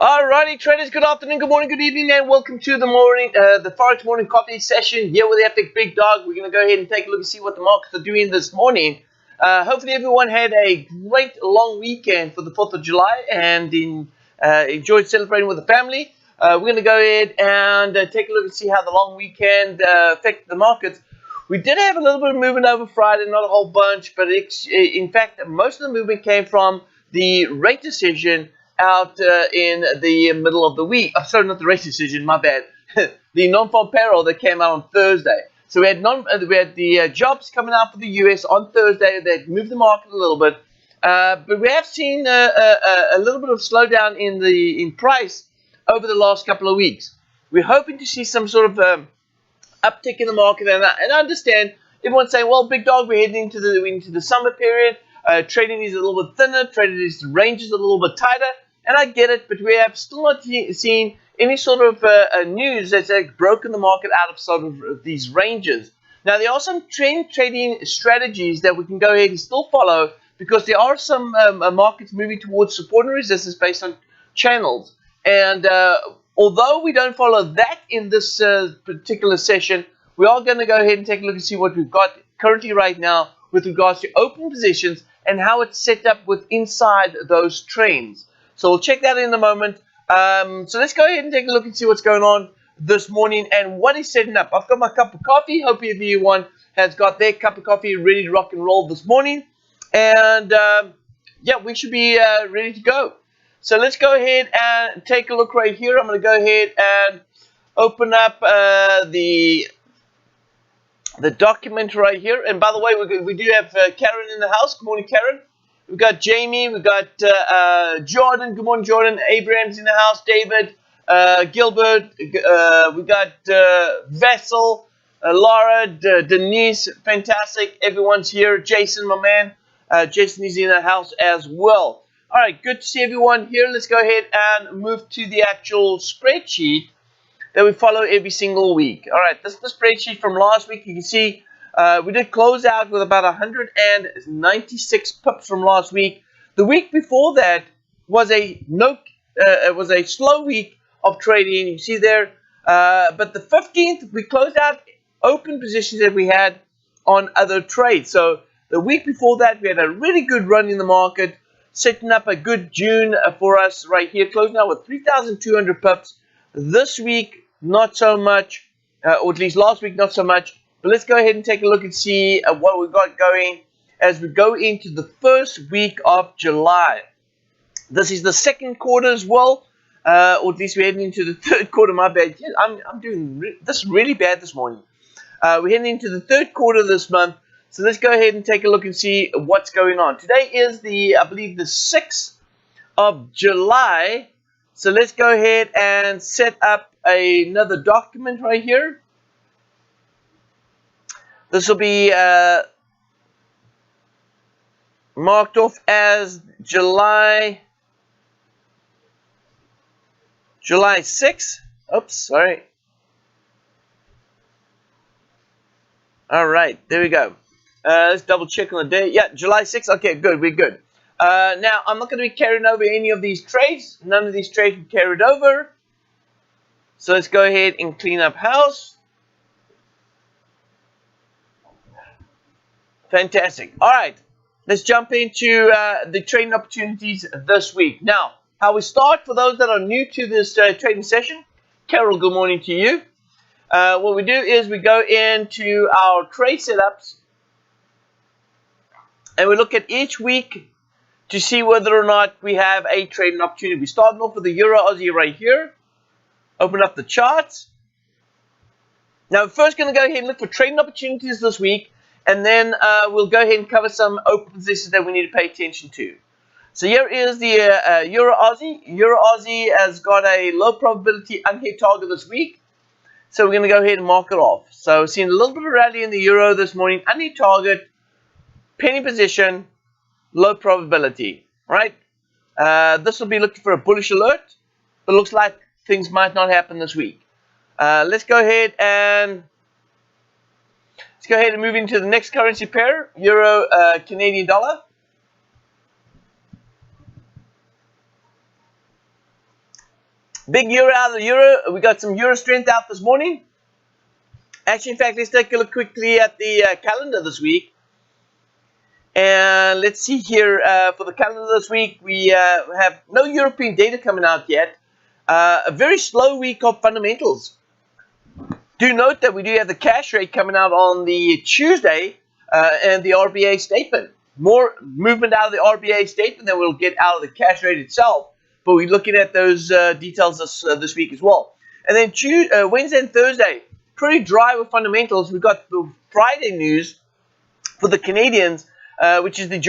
Alrighty, traders, good afternoon, good morning, good evening, and welcome to the Forex Morning Coffee Session here with the Epic Big Dog. We're going to go ahead and take a look and see what the markets are doing this morning. Hopefully everyone had a great long weekend for the 4th of July and enjoyed celebrating with the family. We're going to go ahead and take a look and see how the long weekend affected the markets. We did have a little bit of movement over Friday, not a whole bunch, but in fact, most of the movement came from the rate decision out in the middle of the week. Oh, sorry, not the rate decision, my bad. The non-farm payroll that came out on Thursday. So we had the jobs coming out for the US on Thursday that moved the market a little bit. But we have seen a little bit of slowdown in price over the last couple of weeks. We're hoping to see some sort of uptick in the market, and I understand everyone's saying, well, Big Dog, we're heading into the summer period. Trading is a little bit thinner, the range is a little bit tighter, and I get it, but we have still not seen any sort of news that's broken the market out of sort of these ranges. Now, there are some trend trading strategies that we can go ahead and still follow, because there are some markets moving towards support and resistance based on channels. And although we don't follow that in this particular session, we are going to go ahead and take a look and see what we've got currently right now with regards to open positions and how it's set up with inside those trends. So we'll check that in a moment. So let's go ahead and take a look and see what's going on this morning and what is setting up. I've got my cup of coffee. Hope everyone has got their cup of coffee ready to rock and roll this morning. And yeah, we should be ready to go. So let's go ahead and take a look right here. I'm going to go ahead and open up the document right here. And by the way, we do have Karen in the house. Good morning, Karen. We've got Jamie. We've got Jordan. Good morning, Jordan. Abraham's in the house. David. Gilbert. We've got Vessel. Laura. Denise. Fantastic. Everyone's here. Jason, my man. Jason is in the house as well. All right. Good to see everyone here. Let's go ahead and move to the actual spreadsheet that we follow every single week. All right, this is the spreadsheet from last week. You can see we did close out with about 196 pips from last week. The week before that was a slow week of trading. You see there, but the 15th we closed out open positions that we had on other trades. So the week before that we had a really good run in the market, setting up a good June for us right here, closing out with 3,200 pips. This week, not so much, or at least last week, not so much. But let's go ahead and take a look and see what we've got going as we go into the first week of July. This is the second quarter as well, or at least we're heading into the third quarter. My bad. Yeah, I'm doing this really bad this morning. We're heading into the third quarter this month. So let's go ahead and take a look and see what's going on. Today is I believe, the 6th of July. So let's go ahead and set up another document right here. This will be marked off as July 6th. Oops, sorry. All right, there we go. Let's double check on the date. Yeah, July 6th. Okay, good. We're good. Now, I'm not going to be carrying over any of these trades. None of these trades will be carried over. So let's go ahead and clean up house. Fantastic. All right. Let's jump into the trading opportunities this week. Now, how we start, for those that are new to this trading session, Carol, good morning to you. What we do is we go into our trade setups and we look at each week to see whether or not we have a trading opportunity. We're starting off with the Euro Aussie right here. Open up the charts. Now, we're first going to go ahead and look for trading opportunities this week, and then we'll go ahead and cover some open positions that we need to pay attention to. So here is the Euro Aussie. Euro Aussie has got a low probability unhit target this week, so we're going to go ahead and mark it off. So we're seeing a little bit of rally in the Euro this morning. Unhit target, penny position, low probability, right? This will be looking for a bullish alert, but it looks like things might not happen this week. Let's go ahead and move into the next currency pair, Euro Canadian dollar. Big euro out of the euro. We got some euro strength out this morning. Actually, in fact, let's take a look quickly at the calendar this week. And let's see here for the calendar this week. We have no European data coming out yet. A very slow week of fundamentals. Do note that we do have the cash rate coming out on the Tuesday and the RBA statement. More movement out of the RBA statement than we'll get out of the cash rate itself. But we're looking at those details this week as well. And then Wednesday and Thursday, pretty dry with fundamentals. We've got the Friday news for the Canadians, which is the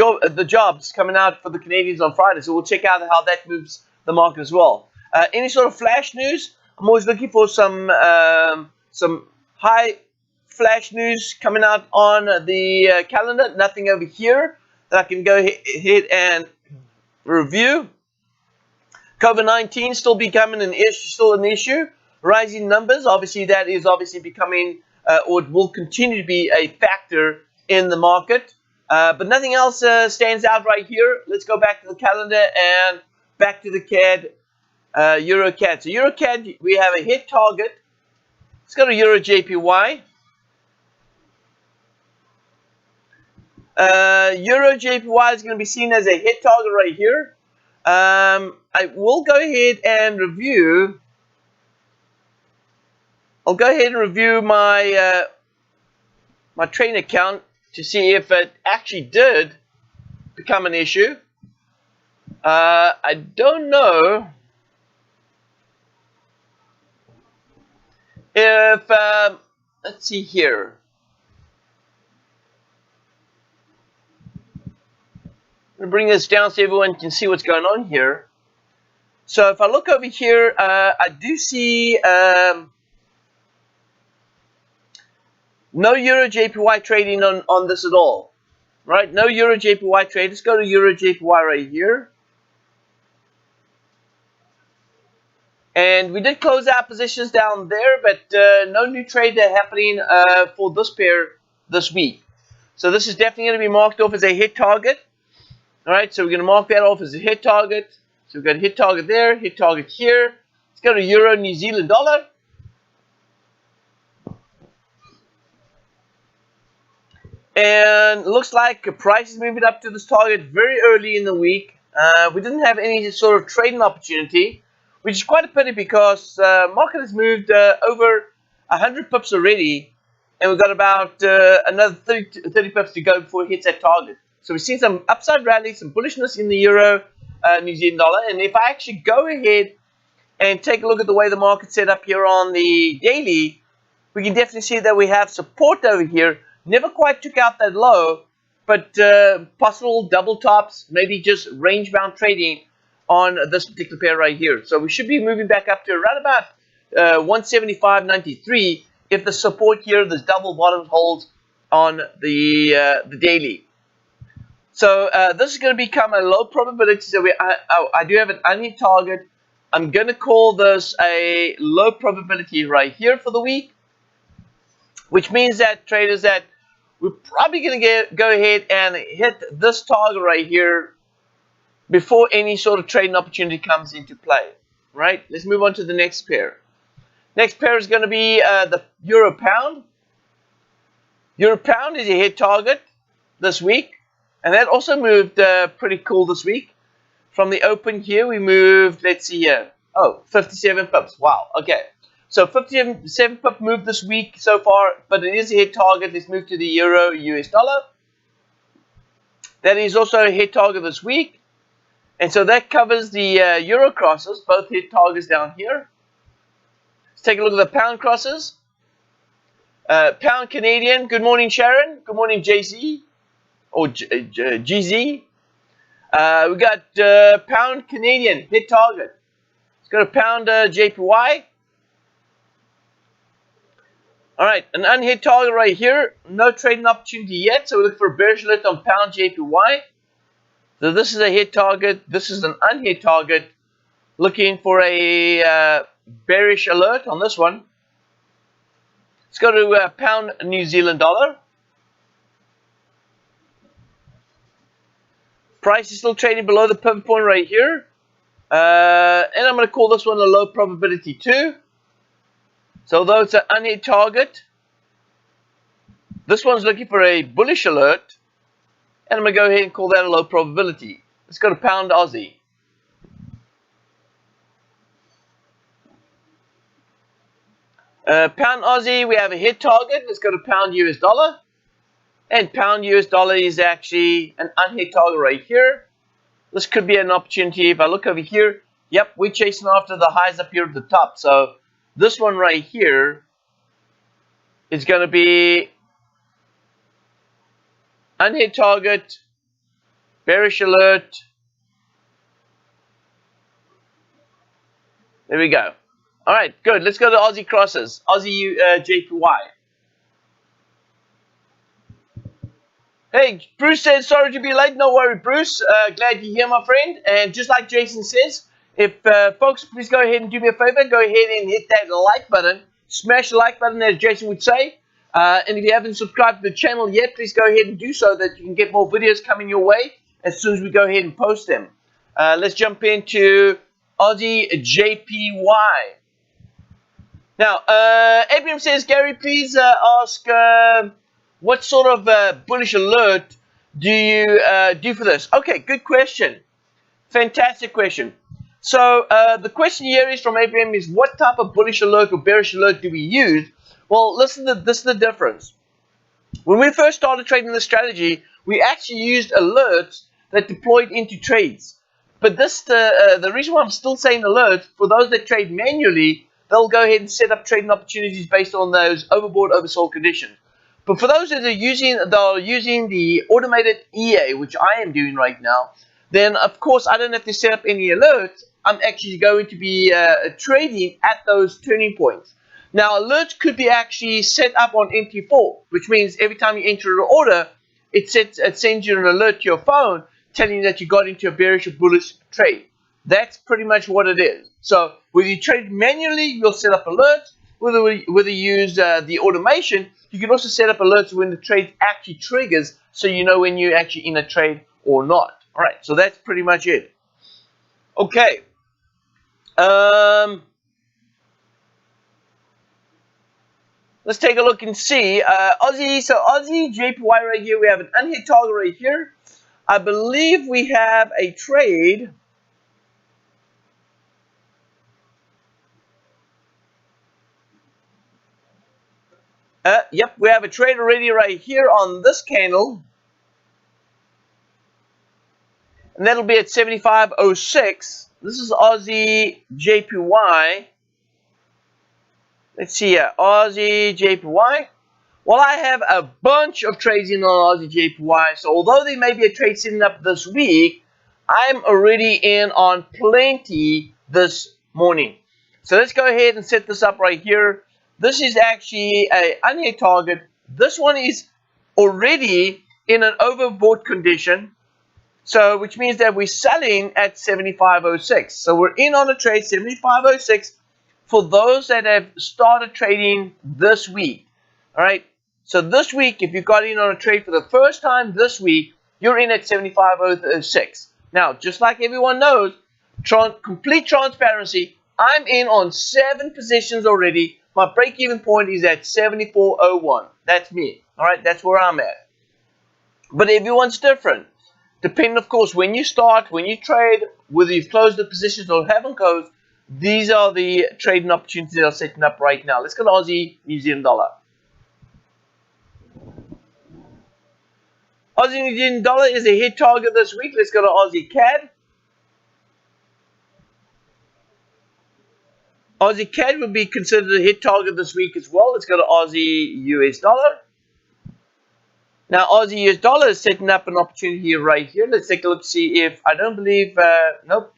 jobs coming out for the Canadians on Friday. So we'll check out how that moves the market as well. Any sort of flash news? I'm always looking for some high flash news coming out on the calendar. Nothing over here that I can go ahead and review. COVID-19 still becoming an issue. Rising numbers, obviously that is becoming or it will continue to be a factor in the market. But nothing else stands out right here. Let's go back to the calendar and back to the CAD, Euro CAD. So Euro CAD, we have a hit target. Let's go to Euro JPY. Euro JPY is going to be seen as a hit target right here. I will go ahead and review. I'll go ahead and review my my trading account to see if it actually did become an issue. I don't know if let's see here. I'm going to bring this down so everyone can see what's going on here. So if I look over here, I do see no Euro JPY trading on this at all. Right? No Euro JPY trade. Let's go to Euro JPY right here. And we did close our positions down there, but no new trade happening for this pair this week. So this is definitely going to be marked off as a hit target. Alright, so we're going to mark that off as a hit target. So we've got a hit target there, hit target here. Let's go to Euro New Zealand dollar. And it looks like the price is moving up to this target very early in the week. We didn't have any sort of trading opportunity, which is quite a pity because market has moved over 100 pips already. And we've got about another 30 pips to go before it hits that target. So we've seen some upside rally, some bullishness in the Euro New Zealand dollar. And if I actually go ahead and take a look at the way the market's set up here on the daily, we can definitely see that we have support over here. Never quite took out that low, but possible double tops, maybe just range bound trading on this particular pair right here. So we should be moving back up to around about 175.93 if the support here, this double bottom holds on the daily. So this is going to become a low probability. So I do have an unhit target. I'm going to call this a low probability right here for the week, which means that traders that we're probably going to go ahead and hit this target right here before any sort of trading opportunity comes into play. Right? Let's move on to the next pair. Next pair is going to be the Euro Pound. Euro Pound is a hit target this week. And that also moved pretty cool this week. From the open here, we moved, let's see here. Oh, 57 pips. Wow. Okay. So 57 pip move this week so far, but it is a hit target. Let's move to the Euro US dollar. That is also a hit target this week. And so that covers the Euro crosses, both hit targets down here. Let's take a look at the Pound crosses. Pound Canadian. Good morning, Sharon. Good morning, JC. Or GZ. We got Pound Canadian hit target. Let's go to Pound JPY. Alright, an unhit target right here. No trading opportunity yet, so we look for a bearish alert on Pound JPY. So this is a hit target. This is an unhit target. Looking for a bearish alert on this one. Let's go to Pound New Zealand dollar. Price is still trading below the pivot point right here. And I'm going to call this one a low probability too. So although it's an unhit target, this one's looking for a bullish alert, and I'm going to go ahead and call that a low probability. Let's go to pound Aussie. Pound Aussie, we have a hit target. Let's go to pound US dollar. And pound US dollar is actually an unhit target right here. This could be an opportunity. If I look over here, yep, we're chasing after the highs up here at the top. So this one right here is going to be unhit target, bearish alert. There we go. All right, good. Let's go to Aussie crosses. Aussie JPY. Hey, Bruce says, sorry to be late. No worry, Bruce. Glad you're here, my friend. And just like Jason says, if folks, please go ahead and do me a favor. Go ahead and hit that like button. Smash the like button, as Jason would say. And if you haven't subscribed to the channel yet, please go ahead and do so that you can get more videos coming your way as soon as we go ahead and post them. Let's jump into Aussie JPY. Now, Abraham says, Gary, please ask what sort of bullish alert do you do for this? Okay, good question. Fantastic question. So the question here is from Abraham is, what type of bullish alert or bearish alert do we use? Well, listen, this is the difference. When we first started trading this strategy, we actually used alerts that deployed into trades. But this the reason why I'm still saying alerts, for those that trade manually, they'll go ahead and set up trading opportunities based on those overbought, oversold conditions. But for those that are using the automated EA, which I am doing right now, then of course I don't have to set up any alerts. I'm actually going to be trading at those turning points. Now, alerts could be actually set up on MT4, which means every time you enter an order, it sends you an alert to your phone telling you that you got into a bearish or bullish trade. That's pretty much what it is. So whether you trade manually, you'll set up alerts. Whether you use the automation, you can also set up alerts when the trade actually triggers, so you know when you're actually in a trade or not. All right, so that's pretty much it. Okay. Let's take a look and see. Aussie JPY right here, we have an unhit target right here. I believe we have a trade. Yep, we have a trade already right here on this candle. And that'll be at 75.06. This is Aussie JPY. Let's see here, Aussie JPY. Well, I have a bunch of trades in on Aussie JPY. So although there may be a trade sitting up this week, I'm already in on plenty this morning. So let's go ahead and set this up right here. This is actually an unhit target. This one is already in an overbought condition. So which means that we're selling at 75.06. So we're in on a trade 75.06 for those that have started trading this week. All right. So this week, if you got in on a trade for the first time this week, you're in at 75.06. Now, just like everyone knows, complete transparency, I'm in on 7 positions already. My break-even point is at 74.01. That's me. All right, that's where I'm at. But everyone's different. Depending, of course, when you start, when you trade, whether you've closed the positions or haven't closed, these are the trading opportunities that are setting up right now. Let's go to Aussie New Zealand dollar. Aussie New Zealand dollar is a hit target this week. Let's go to Aussie CAD. Aussie CAD will be considered a hit target this week as well. Let's go to Aussie US dollar. Now, Aussie US dollar is setting up an opportunity right here. Let's take a look to see if, I don't believe, nope.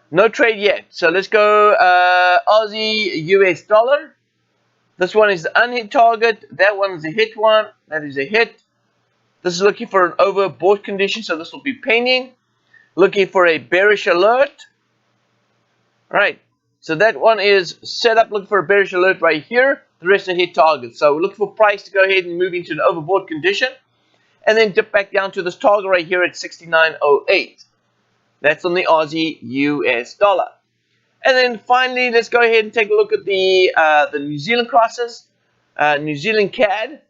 No trade yet. So let's go Aussie US dollar. This one is the unhit target. That one is a hit one. That is a hit. This is looking for an overbought condition, so this will be pending. Looking for a bearish alert. All right. So that one is set up, looking for a bearish alert right here. The rest are hit targets. So we're looking for price to go ahead and move into an overbought condition. and then dip back down to this target right here at 69.08. That's on the Aussie US dollar. And then finally, let's go ahead and take a look at the New Zealand crosses. New Zealand CAD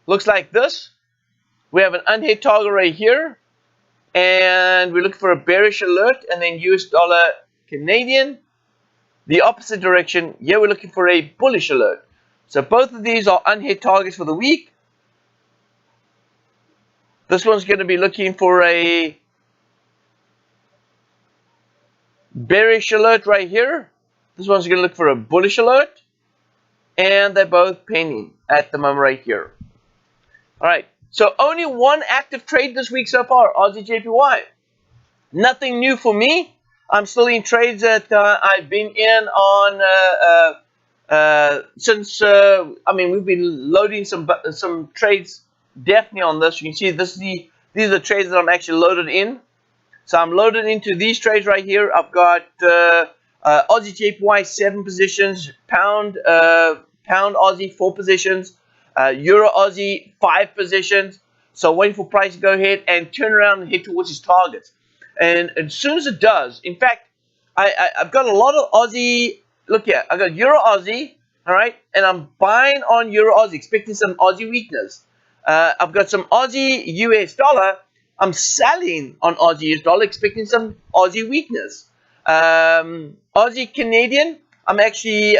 looks like this. We have an unhit target right here, and we're looking for a bearish alert, and then US dollar Canadian, the opposite direction. Here we're looking for a bullish alert. So both of these are unhit targets for the week. This one's going to be looking for a bearish alert right here. This one's going to look for a bullish alert. And they're both pending at the moment right here. Alright, so only one active trade this week so far, Aussie JPY. Nothing new for me. I'm still in trades that I've been in on since, I mean, we've been loading some trades definitely on this. You can see these are the trades that I'm actually loaded in. So I'm loaded into these trades right here. I've got Aussie JPY 7 positions, Pound Aussie 4 positions, Euro Aussie 5 positions. So waiting for price to go ahead and turn around and head towards his targets. And as soon as it does, in fact, I've got a lot of Aussie. Look here, I've got Euro Aussie, all right, and I'm buying on Euro Aussie, expecting some Aussie weakness. I've got some Aussie US dollar. I'm selling on Aussie US dollar, expecting some Aussie weakness. Aussie Canadian, I'm actually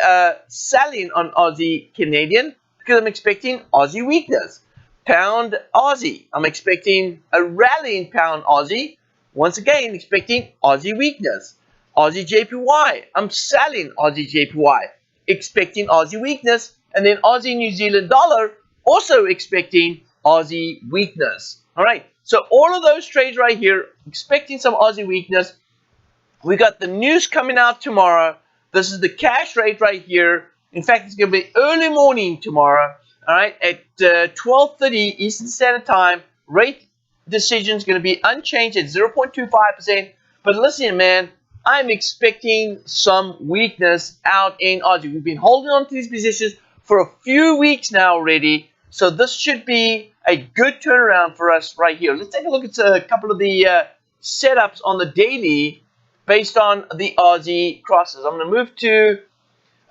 selling on Aussie Canadian because I'm expecting Aussie weakness. Pound Aussie, I'm expecting a rallying Pound Aussie. Once again, expecting Aussie weakness. Aussie JPY, I'm selling Aussie JPY, expecting Aussie weakness. And then Aussie New Zealand dollar, also expecting Aussie weakness. All right, so all of those trades right here, expecting some Aussie weakness. We got the news coming out tomorrow. This is the cash rate right here. In fact, it's going to be early morning tomorrow. All right, at 12:30 Eastern Standard Time. Rate decision is going to be unchanged at 0.25%. But listen, man, I'm expecting some weakness out in Aussie. We've been holding on to these positions for a few weeks now already. So this should be a good turnaround for us right here. Let's take a look at a couple of the setups on the daily based on the Aussie crosses. I'm going to move to,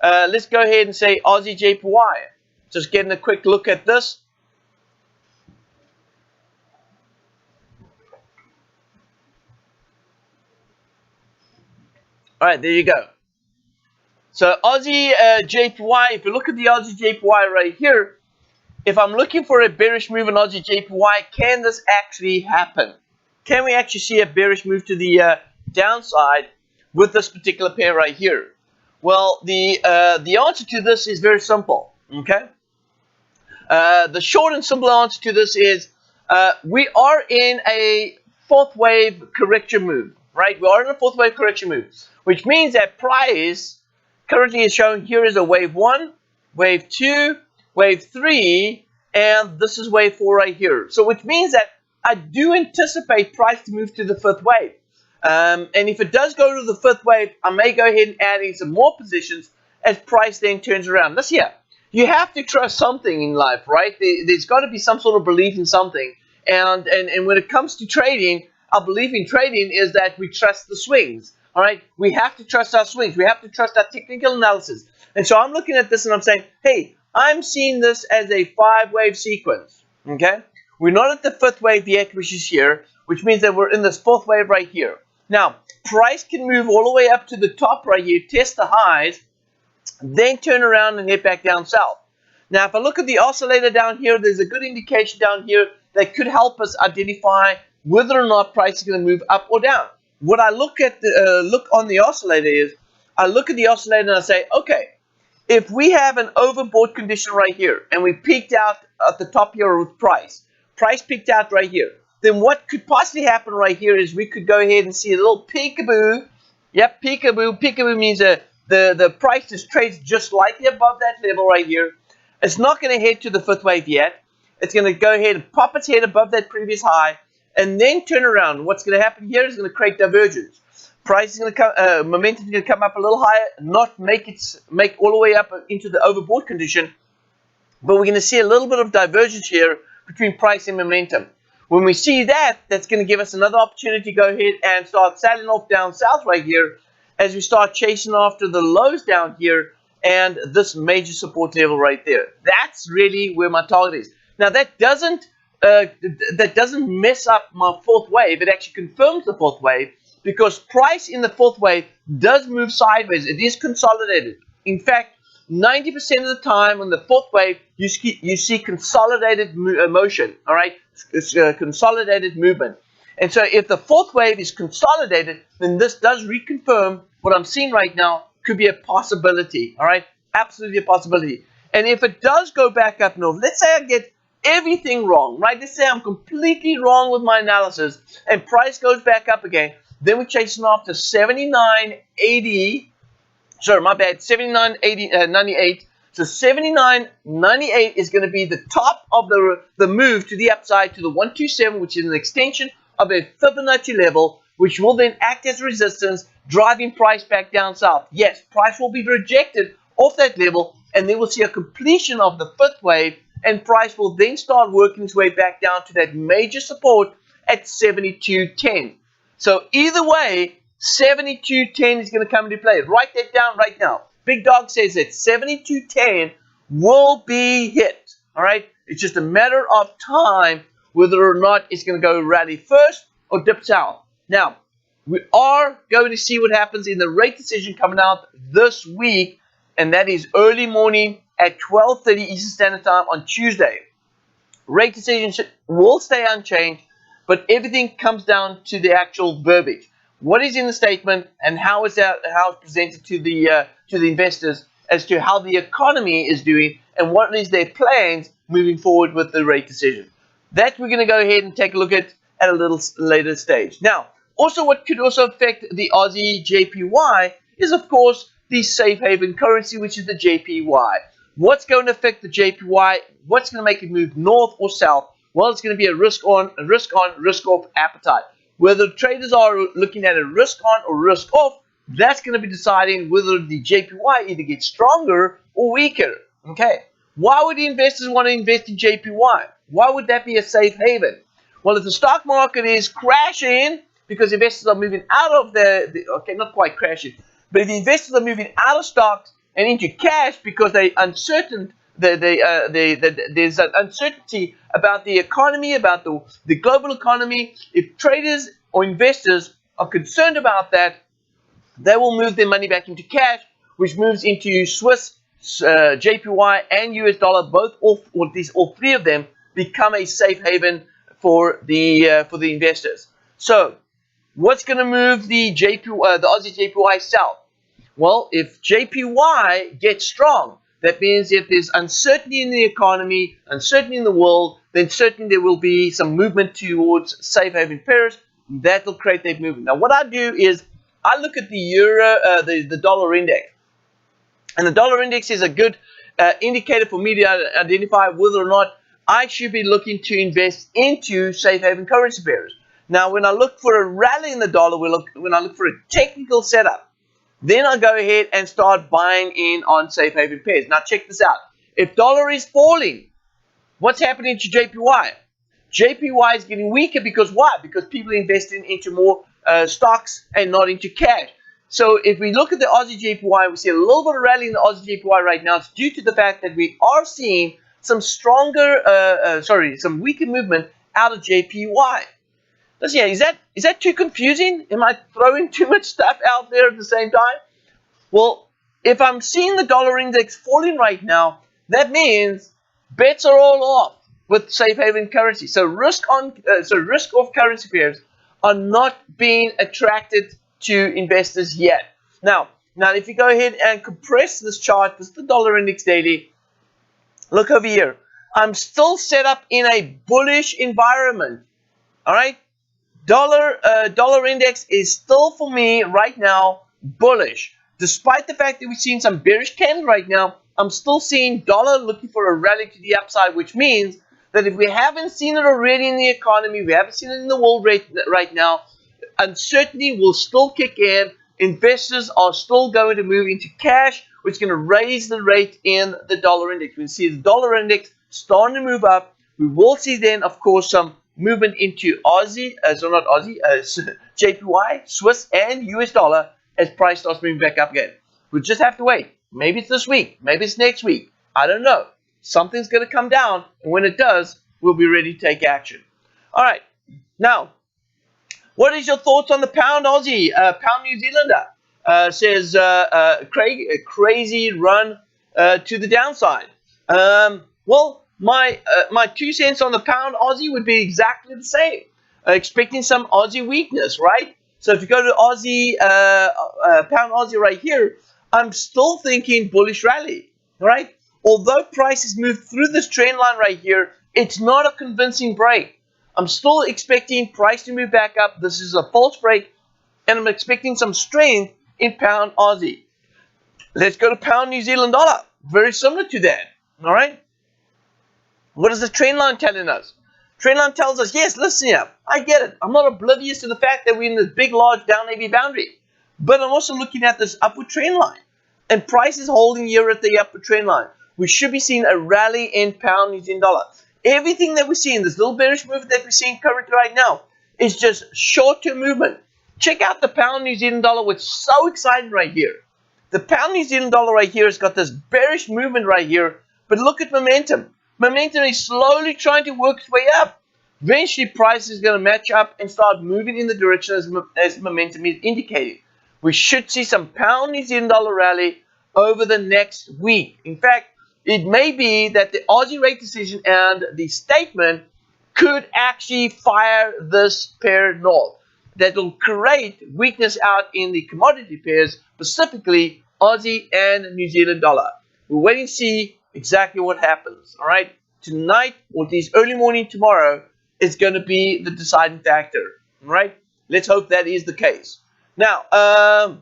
let's go ahead and say Aussie JPY. Just getting a quick look at this. All right, there you go. So Aussie JPY, if you look at the Aussie JPY right here, if I'm looking for a bearish move in Aussie JPY, can this actually happen? Can we actually see a bearish move to the downside with this particular pair right here? Well, the answer to this is very simple, okay? The short and simple answer to this is we are in a fourth wave correction move, right? We are in a fourth wave correction move, which means that price currently is shown here is a wave 1, wave 2, wave 3, and this is wave 4 right here. So which means that I do anticipate price to move to the fifth wave. And if it does go to the fifth wave, I may go ahead and add in some more positions as price then turns around. Let's hear. You have to trust something in life, right? There's got to be some sort of belief in something. And when it comes to trading, our belief in trading is that we trust the swings. All right, we have to trust our swings. We have to trust our technical analysis. And so I'm looking at this and I'm saying, hey, I'm seeing this as a 5-wave sequence. Okay, we're not at the fifth wave yet, which is here, which means that we're in this fourth wave right here. Now, price can move all the way up to the top right here, test the highs, then turn around and head back down south. Now, if I look at the oscillator down here, there's a good indication down here that could help us identify whether or not price is going to move up or down. What I look at look on the oscillator is, I look at the oscillator and I say, okay, if we have an overbought condition right here, and we peaked out at the top here with price peaked out right here, then what could possibly happen right here is we could go ahead and see a little peekaboo. Yep, peekaboo. Peekaboo means the price just trades just slightly above that level right here. It's not going to head to the fifth wave yet. It's going to go ahead and pop its head above that previous high, and then turn around. What's going to happen here is going to create divergence. Price is going to come, momentum is going to come up a little higher, not make all the way up into the overbought condition, but we're going to see a little bit of divergence here between price and momentum. When we see that, that's going to give us another opportunity to go ahead and start selling off down south right here as we start chasing after the lows down here and this major support level right there. That's really where my target is. Now that doesn't mess up my fourth wave. It actually confirms the fourth wave because price in the fourth wave does move sideways. It is consolidated. In fact, 90% of the time on the fourth wave, you see consolidated motion. All right, it's consolidated movement. And so if the fourth wave is consolidated, then this does reconfirm what I'm seeing right now could be a possibility. All right, absolutely a possibility. And if it does go back up north, let's say I get everything wrong, right? Let's say I'm completely wrong with my analysis and price goes back up again, then we're chasing off to 79.80. Sorry, my bad, 79.98. So 79.98 is going to be the top of the move to the upside to the 127, which is an extension of a Fibonacci level, which will then act as resistance, driving price back down south. Yes, price will be rejected off that level, and then we'll see a completion of the fifth wave, and price will then start working its way back down to that major support at 72.10. So either way, 72.10 is going to come into play. Write that down right now. Big Dog says that 72.10 will be hit. All right, it's just a matter of time whether or not it's going to go rally first or dip south. Now, we are going to see what happens in the rate decision coming out this week, and that is early morning at 12:30 Eastern Standard Time on Tuesday. Rate decision will stay unchanged, but everything comes down to the actual verbiage. What is in the statement and how it's presented to the investors as to how the economy is doing and what is their plans moving forward with the rate decision. That we're going to go ahead and take a look at a little later stage. Now, also what could also affect the Aussie JPY is, of course, the safe haven currency, which is the JPY. What's going to affect the JPY? What's going to make it move north or south? Well, it's going to be a risk on, risk off appetite. Whether traders are looking at a risk on or risk off, that's going to be deciding whether the JPY either gets stronger or weaker. Okay. Why would the investors want to invest in JPY? Why would that be a safe haven? Well, if the stock market is crashing because investors are moving out of okay, not quite crashing, but if the investors are moving out of stocks and into cash because they're uncertain, there's an uncertainty about the economy, about the global economy. If traders or investors are concerned about that, they will move their money back into cash, which moves into Swiss, JPY, and US dollar. All three of them become a safe haven for the investors. So, what's going to move the Aussie JPY south? Well, if JPY gets strong, that means if there's uncertainty in the economy, uncertainty in the world, then certainly there will be some movement towards safe haven pairs. That will create that movement. Now, what I do is I look at the euro, the dollar index, and the dollar index is a good indicator for me to identify whether or not I should be looking to invest into safe haven currency pairs. Now, when I look for a rally in the dollar, when I look for a technical setup, then I go ahead and start buying in on safe haven pairs. Now, check this out. If dollar is falling, what's happening to JPY? JPY is getting weaker because why? Because people are investing into more stocks and not into cash. So if we look at the Aussie JPY, we see a little bit of rally in the Aussie JPY right now. It's due to the fact that we are seeing some some weaker movement out of JPY. Yeah, is that too confusing? Am I throwing too much stuff out there at the same time? Well, if I'm seeing the dollar index falling right now, that means bets are all off with safe haven currency. So risk off currency pairs are not being attracted to investors yet. Now if you go ahead and compress this chart, this is the dollar index daily. Look over here. I'm still set up in a bullish environment. All right. Dollar index is still for me right now bullish. Despite the fact that we've seen some bearish candles right now, I'm still seeing dollar looking for a rally to the upside, which means that if we haven't seen it already in the economy, we haven't seen it in the world rate right now, uncertainty will still kick in. Investors are still going to move into cash, which is going to raise the rate in the dollar index. We can see the dollar index starting to move up. We will see then, of course, some movement into Aussie, so not Aussie, JPY, Swiss, and US dollar as price starts moving back up again. We'll just have to wait. Maybe it's this week. Maybe it's next week. I don't know. Something's going to come down, and when it does, we'll be ready to take action. All right. Now, what is your thoughts on the pound Aussie, pound New Zealander? Says Craig, a crazy run to the downside. Well, my 2 cents on the pound Aussie would be exactly the same. Expecting some Aussie weakness, right? So if you go to Aussie, pound Aussie right here, I'm still thinking bullish rally, right? Although prices moved through this trend line right here, it's not a convincing break. I'm still expecting price to move back up. This is a false break, and I'm expecting some strength in pound Aussie. Let's go to pound New Zealand dollar. Very similar to that, all right? What is the trend line telling us? Trend line tells us, yes, listen here, I get it. I'm not oblivious to the fact that we're in this big, large down heavy boundary. But I'm also looking at this upward trend line. And price is holding here at the upward trend line. We should be seeing a rally in pound New Zealand dollar. Everything that we're seeing, this little bearish movement that we're seeing currently right now, is just short-term movement. Check out the pound New Zealand dollar, which is so exciting right here. The pound New Zealand dollar right here has got this bearish movement right here. But look at momentum. Momentum is slowly trying to work its way up. Eventually, price is going to match up and start moving in the direction as momentum is indicating. We should see some pound New Zealand dollar rally over the next week. In fact, it may be that the Aussie rate decision and the statement could actually fire this pair north. That will create weakness out in the commodity pairs, specifically Aussie and New Zealand dollar. We'll wait and see exactly what happens. All right, tonight or this early morning tomorrow is going to be the deciding factor. All right, let's hope that is the case. Now,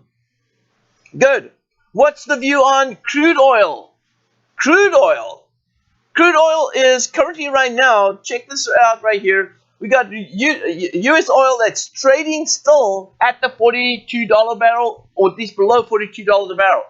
good. What's the view on crude oil? Crude oil is currently right now, check this out right here. We got US oil that's trading still at the $42 barrel, or at least below $42 a barrel.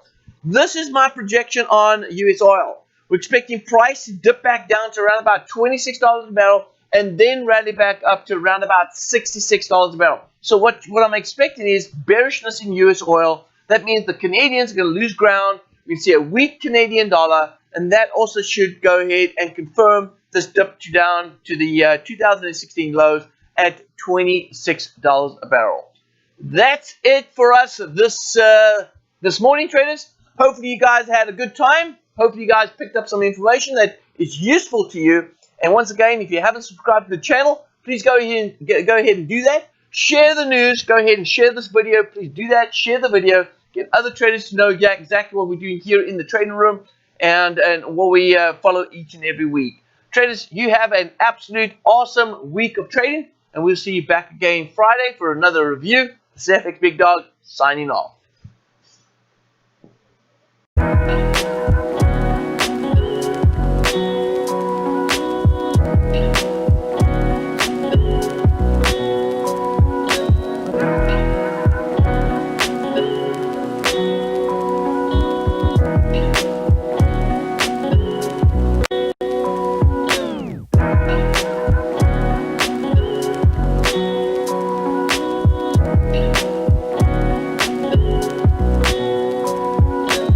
This is my projection on US oil. We're expecting price to dip back down to around about $26 a barrel and then rally back up to around about $66 a barrel. So what I'm expecting is bearishness in US oil. That means the Canadians are going to lose ground. We see a weak Canadian dollar, and that also should go ahead and confirm this dip down to the 2016 lows at $26 a barrel. That's it for us this morning, traders. Hopefully you guys had a good time. Hopefully you guys picked up some information that is useful to you. And once again, if you haven't subscribed to the channel, please go ahead and do that. Share the news. Go ahead and share this video. Please do that. Share the video. Get other traders to know exactly what we're doing here in the trading room and what we follow each and every week. Traders, you have an absolute awesome week of trading, and we'll see you back again Friday for another review. This is FX Big Dog signing off.